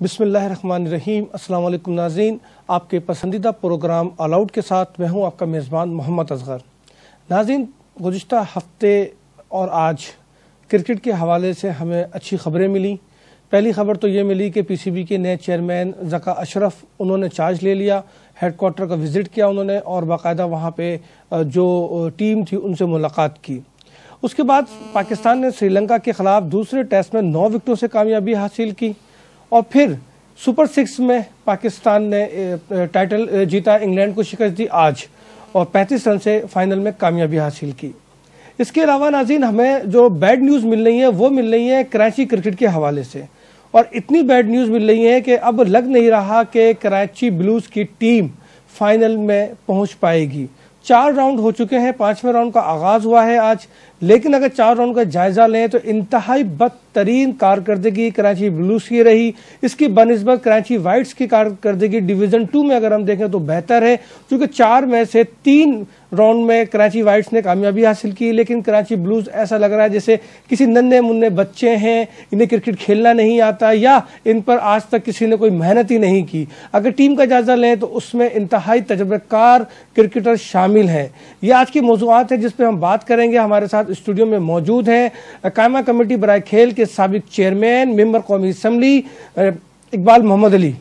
बिस्मिल्लाहिर्रहमानिर्रहीम। अस्सलाम वालेकुम नाज़रीन, आपके पसंदीदा प्रोग्राम ऑल आउट के साथ मैं हूं आपका मेज़बान मोहम्मद असगर। नाज़रीन, गुज़िश्ता हफ्ते और आज क्रिकेट के हवाले से हमें अच्छी खबरें मिली। पहली खबर तो ये मिली कि पीसीबी के नए चेयरमैन ज़का अशरफ उन्होंने चार्ज ले लिया, हेडक्वार्टर का विज़िट किया उन्होंने और बाकायदा वहाँ पे जो टीम थी उनसे मुलाकात की। उसके बाद पाकिस्तान ने श्रीलंका के ख़िलाफ़ दूसरे टेस्ट में 9 विकेटों से कामयाबी हासिल की और फिर सुपर 6 में पाकिस्तान ने टाइटल जीता, इंग्लैंड को शिकस्त दी आज और 35 रन से फाइनल में कामयाबी हासिल की। इसके अलावा नाज़रीन, हमें जो बैड न्यूज़ मिल रही है वो मिल रही है कराची क्रिकेट के हवाले से, और इतनी बैड न्यूज़ मिल रही है कि अब लग नहीं रहा कि कराची ब्लूज़ की टीम फाइनल में पहुंच पाएगी। 4 राउंड हो चुके हैं, 5वें राउंड का आगाज हुआ है आज, लेकिन अगर 4 राउंड का जायजा लें तो इंतहाई बदतरीन कारकर्दगी कराची ब्लूज़ की रही। इसकी बनिस्बत कराची वाइट्स की कारकर्दगी डिवीज़न 2 में अगर हम देखें तो बेहतर है, क्योंकि 4 में से 3 राउंड में कराची वाइट्स ने कामयाबी हासिल की, लेकिन कराची ब्लूज़ ऐसा लग रहा है जैसे किसी नन्हे मुन्ने बच्चे हैं, इन्हें क्रिकेट खेलना नहीं आता या इन पर आज तक किसी ने कोई मेहनत ही नहीं की। अगर टीम का जायजा लें तो उसमें इंतहाई तजुर्बेकार क्रिकेटर शामिल हैं। ये आज की मौज़ूआत है जिस पर हम बात करेंगे। हमारे साथ स्टूडियो में मौजूद हैं कायमा कमेटी बराए खेल के साबिक चेयरमैन, मेंबर कौमी असम्बली इकबाल मोहम्मद अली,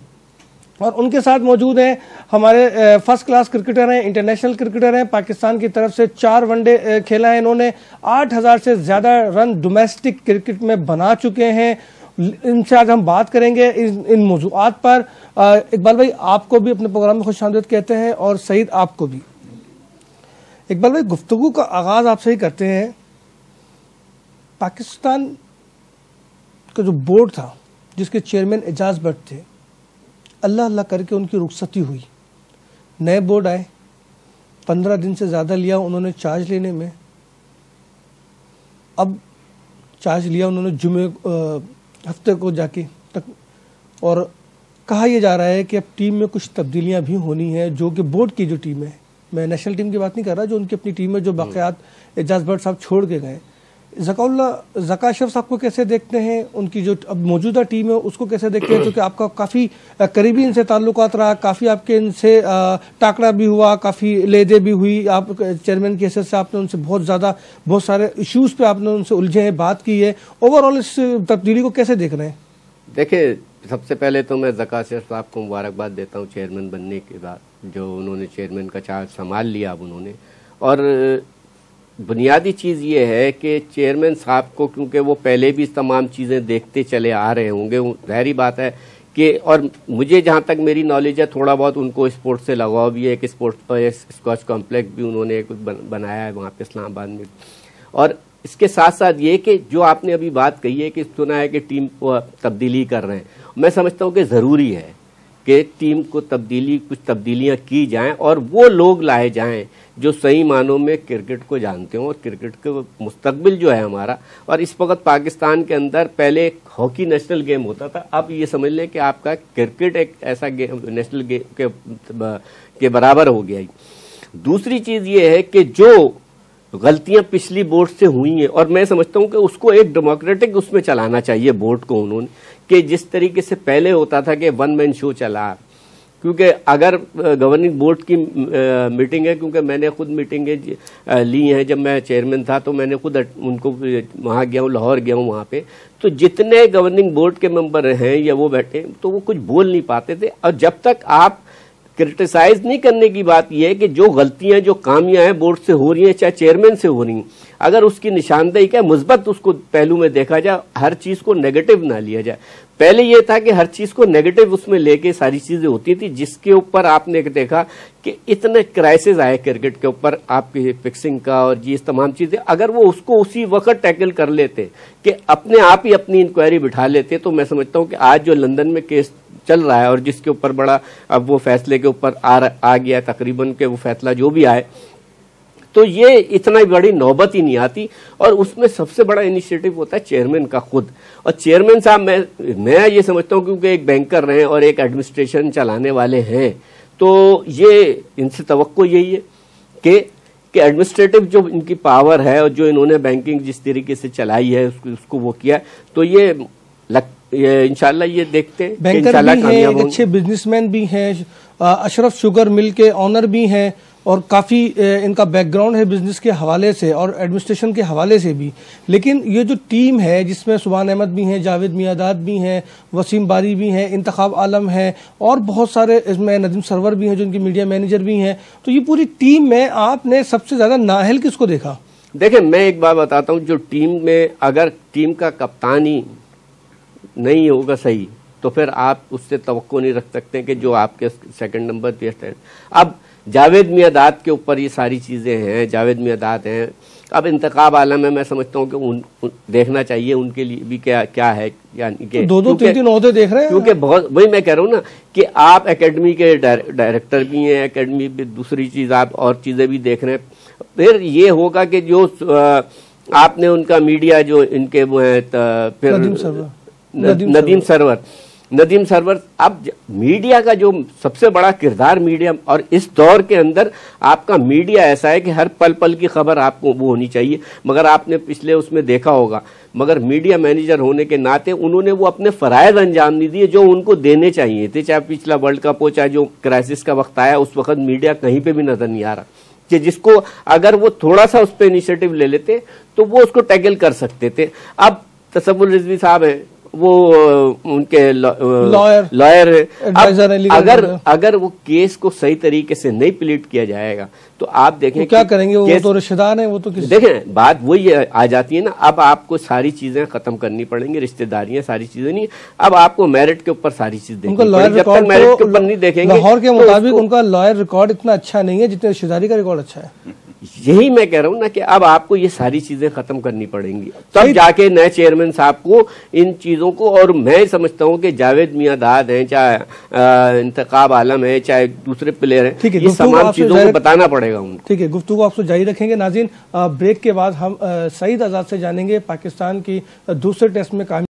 और उनके साथ मौजूद हैं हमारे फर्स्ट क्लास क्रिकेटर हैं, इंटरनेशनल क्रिकेटर हैं, पाकिस्तान की तरफ से 4 वनडे खेला है इन्होंने, 8000 से ज़्यादा रन डोमेस्टिक क्रिकेट में बना चुके हैं। इनसे आज हम बात करेंगे इन मौज़ूआत पर। इकबाल भाई, आपको भी अपने प्रोग्राम में खुशामदीद कहते हैं और सईद आपको भी। इकबाल भाई, गुफ्तगू का आगाज़ आपसे ही करते हैं। पाकिस्तान का जो बोर्ड था जिसके चेयरमैन एजाज भट्ट थे, अल्लाह अल्लाह करके उनकी रुखसती हुई, नए बोर्ड आए, 15 दिन से ज़्यादा लिया उन्होंने चार्ज लेने में। अब चार्ज लिया उन्होंने जुमे हफ्ते को जाके तक, और कहा यह जा रहा है कि अब टीम में कुछ तब्दीलियां भी होनी है, जो कि बोर्ड की जो टीम है, मैं नेशनल टीम की बात नहीं कर रहा, जो उनकी अपनी टीम है, जो बाक़ियात एजाज भट्ट साहब छोड़ के गए। ज़का अशरफ साहब को कैसे देखते हैं, उनकी जो अब मौजूदा टीम है उसको कैसे देखते हैं, क्योंकि आपका काफ़ी करीबी इनसे ताल्लुकात रहा, काफ़ी आपके इनसे टाकरा भी हुआ, काफ़ी लेदे भी हुई, आप चेयरमैन की हैसियत से आपने उनसे बहुत सारे इश्यूज़ पे आपने उनसे उलझे हैं, बात की है। ओवरऑल इस तब्दीली को कैसे देख रहे हैं? देखिए, सबसे पहले तो मैं ज़का अशरफ साहब को मुबारकबाद देता हूँ चेयरमैन बनने के बाद, जो उन्होंने चेयरमैन का चार्ज संभाल लिया अब उन्होंने। और बुनियादी चीज़ ये है कि चेयरमैन साहब को, क्योंकि वो पहले भी तमाम चीज़ें देखते चले आ रहे होंगे, ज़ाहिरी बात है कि, और मुझे जहाँ तक मेरी नॉलेज है थोड़ा बहुत उनको स्पोर्ट्स से लगाव भी है, एक स्कॉच कॉम्प्लेक्स भी उन्होंने एक बनाया है वहाँ पे इस्लामाबाद में। और इसके साथ साथ ये कि जो आपने अभी बात कही है कि सुना है कि टीम को तब्दीली कर रहे हैं, मैं समझता हूँ कि ज़रूरी है कि टीम को कुछ तब्दीलियां की जाएं और वो लोग लाए जाएं जो सही मानों में क्रिकेट को जानते हों और क्रिकेट का मुस्तकबिल जो है हमारा। और इस वक्त पाकिस्तान के अंदर पहले हॉकी नेशनल गेम होता था, अब ये समझ लें कि आपका क्रिकेट एक ऐसा गेम नेशनल गेम के बराबर हो गया। दूसरी चीज़ ये है कि जो गलतियां पिछली बोर्ड से हुई हैं, और मैं समझता हूं कि उसको एक डेमोक्रेटिक उसमें चलाना चाहिए बोर्ड को उन्होंने, कि जिस तरीके से पहले होता था कि 1 मैन शो चला, क्योंकि अगर गवर्निंग बोर्ड की मीटिंग है, क्योंकि मैंने खुद मीटिंगें ली हैं जब मैं चेयरमैन था, तो मैंने खुद उनको वहाँ गया हूँ, लाहौर गया हूँ वहाँ पे, तो जितने गवर्निंग बोर्ड के मेंबर हैं या वो बैठे तो वो कुछ बोल नहीं पाते थे। और जब तक आप क्रिटिसाइज नहीं करने की बात यह है कि जो गलतियां, जो कामियां हैं बोर्ड से हो रही हैं, चाहे चेयरमैन से हो रही हैं, अगर उसकी निशानदेही क्या मुस्बत उसको पहलू में देखा जाए, हर चीज को नेगेटिव ना लिया जाए। पहले यह था कि हर चीज को नेगेटिव उसमें लेके सारी चीजें होती थी, जिसके ऊपर आपने देखा कि इतने क्राइसिस आए क्रिकेट के ऊपर, आपकी फिक्सिंग का और ये तमाम चीजें, अगर वो उसको उसी वक्त टैकल कर लेते कि अपने आप ही अपनी इंक्वायरी बिठा लेते, तो मैं समझता हूं कि आज जो लंदन में केस चल रहा है और जिसके ऊपर बड़ा अब वो फैसले के ऊपर आ गया तकरीबन के वो फैसला जो भी आए, तो ये इतना बड़ी नौबत ही नहीं आती। और उसमें सबसे बड़ा इनिशिएटिव होता है चेयरमैन का खुद। और चेयरमैन साहब, मैं ये समझता हूँ क्योंकि एक बैंकर रहे और एक एडमिनिस्ट्रेशन चलाने वाले हैं, तो ये इनसे तवक्को यही है कि एडमिनिस्ट्रेटिव जो इनकी पावर है और जो इन्होंने बैंकिंग जिस तरीके से चलाई है उसको वो किया, तो ये ये इंशाल्लाह ये देखते हैं कि बैंकर इंशाल्लाह भी हैं, कामयाब एक होंगे। अच्छे बिजनेसमैन भी हैं, अशरफ शुगर मिल के ऑनर भी हैं और काफ़ी इनका बैकग्राउंड है बिजनेस के हवाले से और एडमिनिस्ट्रेशन के हवाले से भी। लेकिन ये जो टीम है जिसमें सुभान अहमद भी हैं, जावेद मियादाद भी हैं, वसीम बारी भी हैं, इंतखाब आलम है और बहुत सारे इसमें नदीम सरवर भी हैं जो इनके मीडिया मैनेजर भी हैं, तो ये पूरी टीम में आपने सबसे ज़्यादा नाअहल किसको देखा? देखिए, मैं एक बात बताता हूँ, जो टीम में अगर टीम का कप्तान ही नहीं होगा सही तो फिर आप उससे तवक्को नहीं रख सकते कि जो आपके सेकंड नंबर पे है। अब जावेद मियादाद के ऊपर ये सारी चीज़ें हैं, जावेद मियादाद हैं। अब इंतखाब आलम है, मैं समझता हूँ कि देखना चाहिए उनके लिए भी क्या क्या है, यानी कि दो तीन ओहदे देख रहे हैं, क्योंकि बहुत वही मैं कह रहा हूँ ना कि आप एकेडमी के डायरेक्टर भी हैं, एकेडमी भी दूसरी चीज़ आप और चीज़ें भी देख रहे हैं। फिर ये होगा कि जो आपने उनका मीडिया जो इनके वो है फिर नदीम सरवर। अब मीडिया का जो सबसे बड़ा किरदार मीडिया, और इस दौर के अंदर आपका मीडिया ऐसा है कि हर पल पल की खबर आपको वो होनी चाहिए। मगर आपने पिछले उसमें देखा होगा, मगर मीडिया मैनेजर होने के नाते उन्होंने वो अपने फराइज अंजाम नहीं दिए जो उनको देने चाहिए थे। चाहे पिछला वर्ल्ड कप हो, चाहे जो क्राइसिस का वक्त आया उस वक्त मीडिया कहीं पे भी नजर नहीं आ रहा कि जिसको अगर वो थोड़ा सा उस पर इनिशिएटिव ले लेते तो वो उसको टैकल कर सकते थे। अब तसव्वुर रिजवी साहब हैं, वो उनके लॉयर है। अगर वो केस को सही तरीके से नहीं प्लीट किया जाएगा तो आप देखें क्या करेंगे, वो तो रिश्तेदार हैं, वो तो देखें बात वही आ जाती है ना। अब आपको सारी चीजें खत्म करनी पड़ेंगी, रिश्तेदारियां सारी चीजें नहीं, अब आपको मेरिट के ऊपर सारी चीज देखनी पड़ेगी। जब तक मेरिट के ऊपर नहीं देखेंगे, लाहौर के मुताबिक उनका लॉयर रिकॉर्ड इतना अच्छा नहीं है जितना रिश्तेदारी का रिकॉर्ड अच्छा है। यही मैं कह रहा हूं ना कि अब आपको ये सारी चीजें खत्म करनी पड़ेंगी, तब जाके नए चेयरमैन साहब को इन चीजों को। और मैं समझता हूं कि जावेद मियादाद हैं, चाहे इंतखाब आलम है, चाहे दूसरे प्लेयर हैं, ये तमाम चीजों को बताना पड़ेगा उनको। ठीक है, गुफ्तगू आपसे जारी रखेंगे। नाज़रीन, ब्रेक के बाद हम सईद आजाद से जानेंगे पाकिस्तान की दूसरे टेस्ट में